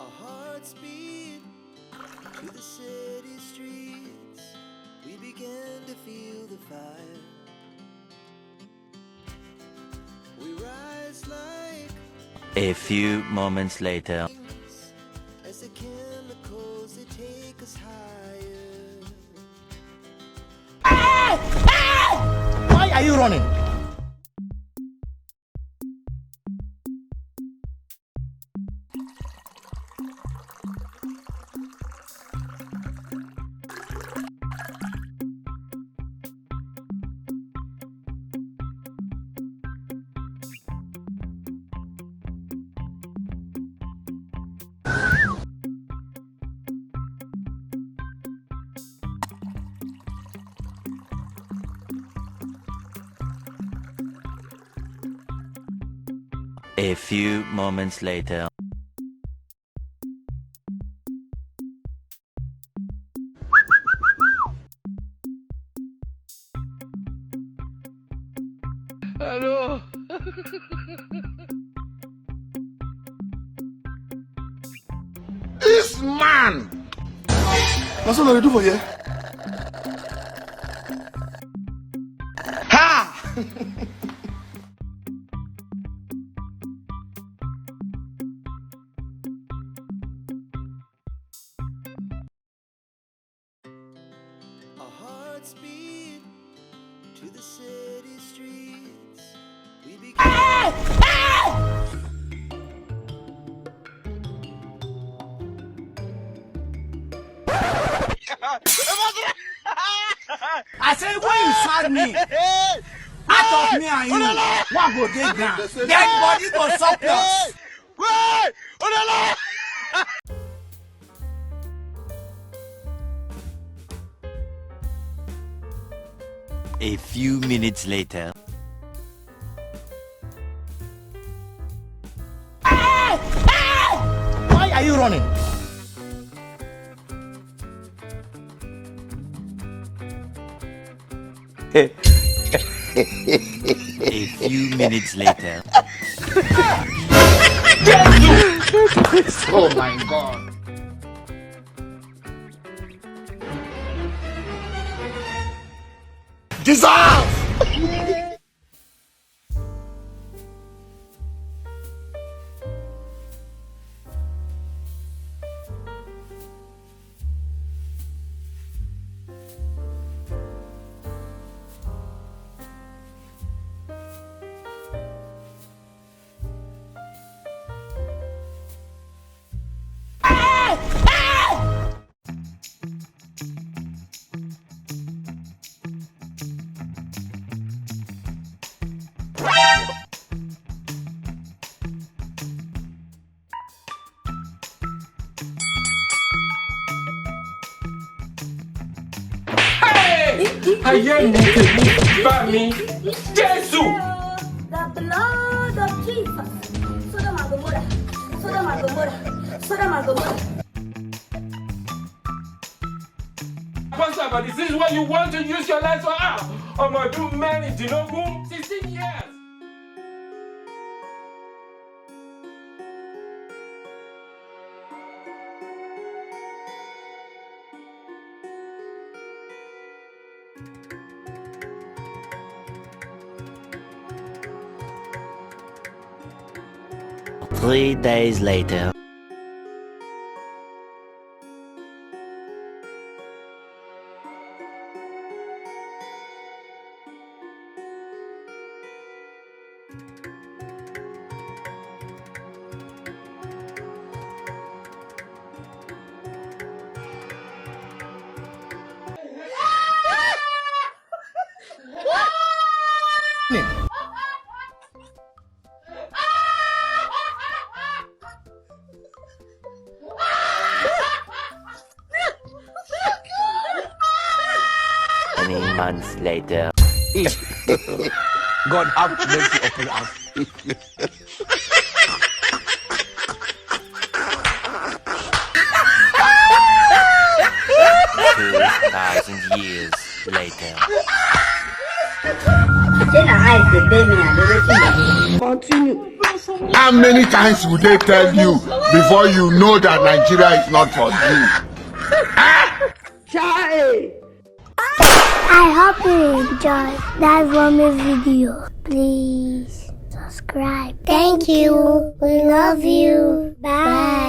Our hearts beat to the city streets. We began to feel the fire. We rise like A few moments later. as the chemicals they take us higher. Why are you running? A few moments later. Hello. This man! That's what I do for you. Ha! Our hearts beat to the city streets. We began. I said, when you shot me, out of me and you, what go take down? Dead body go surplus. A few minutes later. Why are you running? A few minutes later. Oh my God. Dissolve! Ayé mi tèmi bá mi Jésù. The blood of Jesus. Sodom and Gomorrah. Sodom and Gomorrah. Sodom and Gomorrah. Pastor, but this is what you want to use your life for. I'm gonna do mẹ́rìndínlógún 16 years. Three days later. Many months later. God have mercy upon us. 2,000 years later. C'est la règle des miens, de le dire. Continue. How many times would they tell you before you know that Nigeria is not for you? I hope you enjoyed that Romy video. Please subscribe. Thank you. We love you. Bye.